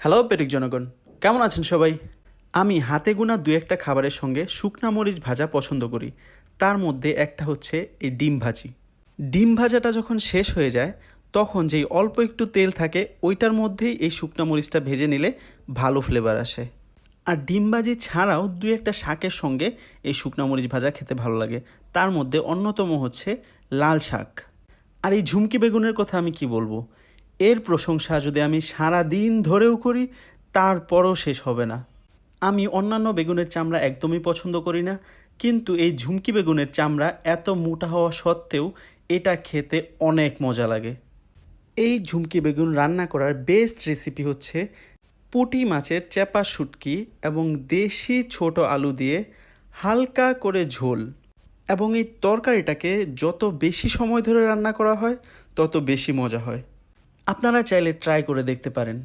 Hello পেটুক জনগণ, কেমন আছেন সবাই? আমি হাতে গোনা দু একটা খাবারের সঙ্গে শুকনা মরিচ ভাজা পছন্দ করি। তার মধ্যে একটা হচ্ছে এই ডিম ভাজি। ডিম ভাজাটা যখন শেষ হয়ে যায় তখন যেই অল্প একটু তেল থাকে ওইটার মধ্যেই এই শুকনা মরিচটা ভেজে নিলে ভালো ফ্লেভার আসে। আর ডিম ভাজি ছাড়াও দু একটা শাকের সঙ্গে এই শুকনা মরিচ ভাজা খেতে ভালো লাগে। তার মধ্যে অন্যতম হচ্ছে লাল শাক। আর এই ঝুমকি বেগুনের কথা আমি কি বলবো, এর প্রশংসা যদি আমি সারা দিন ধরেও করি তারপরও শেষ হবে না। আমি অন্যান্য বেগুনের চামড়া একদমই পছন্দ করি না, কিন্তু এই ঝুমকি বেগুনের চামড়া এত মোটা হওয়া সত্ত্বেও এটা খেতে অনেক মজা লাগে। এই ঝুমকি বেগুন রান্না করার বেস্ট রেসিপি হচ্ছে পুঁটি মাছের চ্যাপা শুটকি এবং দেশি ছোট আলু দিয়ে হালকা করে ঝোল। এবং এই তরকারিটাকে যত বেশি সময় ধরে রান্না করা হয় তত বেশি মজা হয়। আপনারা চাইলে ট্রাই করে দেখতে পারেন।